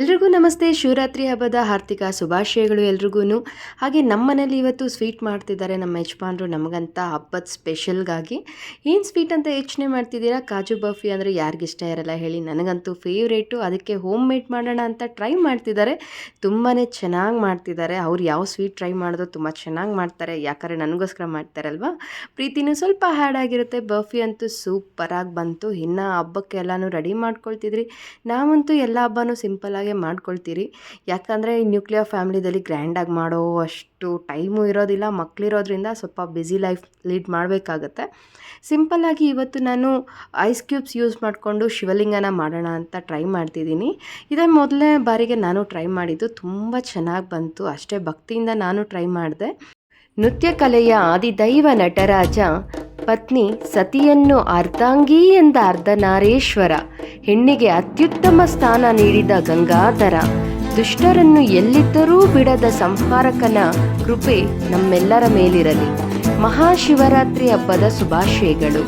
ಎಲ್ರಿಗೂ ನಮಸ್ತೆ. ಶಿವರಾತ್ರಿ ಹಬ್ಬದ ಹಾರ್ದಿಕ ಶುಭಾಶಯಗಳು ಎಲ್ರಿಗೂ. ಹಾಗೆ ನಮ್ಮ ಮನೇಲಿ ಇವತ್ತು ಸ್ವೀಟ್ ಮಾಡ್ತಿದ್ದಾರೆ ನಮ್ಮ ಯಜಮಾನ್ರು ನಮಗಂತ ಹಬ್ಬದ ಸ್ಪೆಷಲ್ಗಾಗಿ. ಏನು ಸ್ವೀಟ್ ಅಂತ ಯೋಚನೆ ಮಾಡ್ತಿದ್ದೀರಾ? ಕಾಜು ಬರ್ಫಿ ಅಂದರೆ ಯಾರಿಗಿಷ್ಟ ಇರಲ್ಲ ಹೇಳಿ, ನನಗಂತೂ ಫೇವ್ರೇಟು. ಅದಕ್ಕೆ ಹೋಮ್ ಮೇಡ್ ಮಾಡೋಣ ಅಂತ ಟ್ರೈ ಮಾಡ್ತಿದ್ದಾರೆ. ತುಂಬಾ ಚೆನ್ನಾಗಿ ಮಾಡ್ತಿದ್ದಾರೆ. ಅವ್ರು ಯಾವ ಸ್ವೀಟ್ ಟ್ರೈ ಮಾಡಿದ್ರು ತುಂಬ ಚೆನ್ನಾಗಿ ಮಾಡ್ತಾರೆ, ಯಾಕಂದರೆ ನನಗೋಸ್ಕರ ಮಾಡ್ತಾರಲ್ವ. ಪ್ರೀತಿನೂ ಸ್ವಲ್ಪ ಹ್ಯಾಡ್ ಆಗಿರುತ್ತೆ. ಬರ್ಫಿ ಅಂತೂ ಸೂಪರಾಗಿ ಬಂತು. ಇನ್ನು ಹಬ್ಬಕ್ಕೆ ಎಲ್ಲನೂ ರೆಡಿ ಮಾಡ್ಕೊಳ್ತಿದ್ರಿ. ನಾವಂತೂ ಎಲ್ಲ ಹಬ್ಬನೂ ಸಿಂಪಲ್ಲಾಗಿ ಮಾಡ್ಕೊಳ್ತೀರಿ. ಯಾಕಂದರೆ ಈ ನ್ಯೂಕ್ಲಿಯರ್ ಫ್ಯಾಮಿಲಿದಲ್ಲಿ ಗ್ರ್ಯಾಂಡಾಗಿ ಮಾಡೋ ಅಷ್ಟು ಟೈಮು ಇರೋದಿಲ್ಲ. ಮಕ್ಕಳಿರೋದ್ರಿಂದ ಸ್ವಲ್ಪ ಬ್ಯುಸಿ ಲೈಫ್ ಲೀಡ್ ಮಾಡಬೇಕಾಗತ್ತೆ. ಸಿಂಪಲ್ಲಾಗಿ ಇವತ್ತು ನಾನು ಐಸ್ ಕ್ಯೂಬ್ಸ್ ಯೂಸ್ ಮಾಡಿಕೊಂಡು ಶಿವಲಿಂಗನ ಮಾಡೋಣ ಅಂತ ಟ್ರೈ ಮಾಡ್ತಿದ್ದೀನಿ. ಇದೇ ಮೊದಲನೇ ಬಾರಿಗೆ ನಾನು ಟ್ರೈ ಮಾಡಿದ್ದು. ತುಂಬ ಚೆನ್ನಾಗಿ ಬಂತು. ಅಷ್ಟೇ ಭಕ್ತಿಯಿಂದ ನಾನು ಟ್ರೈ ಮಾಡಿದೆ. ನೃತ್ಯ ಕಲೆಯ ಆದಿದೈವ ನಟರಾಜ ಪತ್ನಿ ಸತಿಯನ್ನು ಅರ್ಧಾಂಗಿ ಎಂದ ಅರ್ಧನಾರೇಶ್ವರ, ಹೆಣ್ಣಿಗೆ ಅತ್ಯುತ್ತಮ ಸ್ಥಾನ ನೀಡಿದ ಗಂಗಾಧರ, ದುಷ್ಟರನ್ನು ಎಲ್ಲಿದ್ದರೂ ಬಿಡದ ಸಂಹಾರಕನ ಕೃಪೆ ನಮ್ಮೆಲ್ಲರ ಮೇಲಿರಲಿ. ಮಹಾಶಿವರಾತ್ರಿ ಹಬ್ಬದ ಶುಭಾಶಯಗಳು.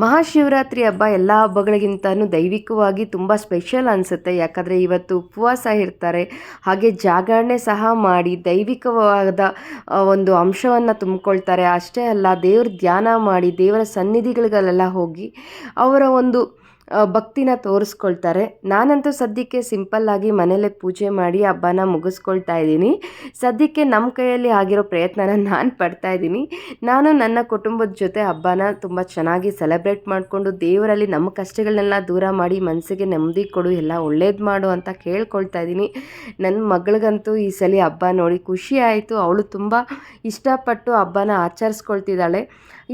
ಮಹಾಶಿವರಾತ್ರಿ ಹಬ್ಬ ಎಲ್ಲ ಹಬ್ಬಗಳಿಗಿಂತನೂ ದೈವಿಕವಾಗಿ ತುಂಬ ಸ್ಪೆಷಲ್ ಅನಿಸುತ್ತೆ. ಯಾಕಂದರೆ ಇವತ್ತು ಉಪವಾಸ ಇರ್ತಾರೆ, ಹಾಗೆ ಜಾಗರಣೆ ಸಹ ಮಾಡಿ ದೈವಿಕವಾದ ಒಂದು ಅಂಶವನ್ನು ತುಂಬಿಕೊಳ್ತಾರೆ. ಅಷ್ಟೇ ಅಲ್ಲ, ದೇವ್ರ ಧ್ಯಾನ ಮಾಡಿ ದೇವರ ಸನ್ನಿಧಿಗಳಿಗೆಲ್ಲ ಹೋಗಿ ಅವರ ಒಂದು ಭಕ್ತಿನ ತೋರಿಸ್ಕೊಳ್ತಾರೆ. ನಾನಂತೂ ಸದ್ಯಕ್ಕೆ ಸಿಂಪಲ್ಲಾಗಿ ಮನೇಲೆ ಪೂಜೆ ಮಾಡಿ ಹಬ್ಬನ ಮುಗಿಸ್ಕೊಳ್ತಾ ಇದ್ದೀನಿ. ಸದ್ಯಕ್ಕೆ ನಮ್ಮ ಕೈಯಲ್ಲಿ ಆಗಿರೋ ಪ್ರಯತ್ನನ ನಾನು ಪಡ್ತಾ ಇದ್ದೀನಿ. ನಾನು ನನ್ನ ಕುಟುಂಬದ ಜೊತೆ ಹಬ್ಬನ ತುಂಬ ಚೆನ್ನಾಗಿ ಸೆಲೆಬ್ರೇಟ್ ಮಾಡಿಕೊಂಡು ದೇವರಲ್ಲಿ ನಮ್ಮ ಕಷ್ಟಗಳನ್ನೆಲ್ಲ ದೂರ ಮಾಡಿ ಮನಸ್ಸಿಗೆ ನೆಮ್ಮದಿ ಕೊಡು, ಎಲ್ಲ ಒಳ್ಳೇದು ಮಾಡು ಅಂತ ಕೇಳ್ಕೊಳ್ತಾ ಇದ್ದೀನಿ. ನನ್ನ ಮಗಳಿಗಂತೂ ಈ ಸಲ ಹಬ್ಬ ನೋಡಿ ಖುಷಿ ಆಯಿತು. ಅವಳು ತುಂಬ ಇಷ್ಟಪಟ್ಟು ಹಬ್ಬನ ಆಚರಿಸ್ಕೊಳ್ತಿದ್ದಾಳೆ.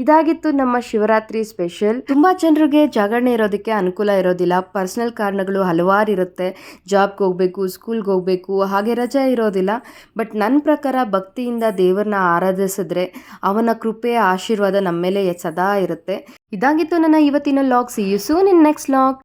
ಇದಾಗಿತ್ತು ನಮ್ಮ ಶಿವರಾತ್ರಿ ಸ್ಪೆಷಲ್. ತುಂಬ ಜನರಿಗೆ ಜಾಗರಣೆ ಇರೋದಕ್ಕೆ ಅನುಕೂಲ ಇರೋದಿಲ್ಲ. ಪರ್ಸ್ನಲ್ ಕಾರಣಗಳು ಹಲವಾರು ಇರುತ್ತೆ. ಜಾಬ್ಗೆ ಹೋಗಬೇಕು, ಸ್ಕೂಲ್ಗೆ ಹೋಗಬೇಕು, ಹಾಗೆ ರಜೆ ಇರೋದಿಲ್ಲ. ಬಟ್ ನನ್ನ ಪ್ರಕಾರ ಭಕ್ತಿಯಿಂದ ದೇವರನ್ನ ಆರಾಧಿಸಿದ್ರೆ ಅವನ ಕೃಪೆಯ ಆಶೀರ್ವಾದ ನಮ್ಮ ಮೇಲೆ ಸದಾ ಇರುತ್ತೆ. ಇದಾಗಿತ್ತು ನನ್ನ ಇವತ್ತಿನ log. See you soon in next log.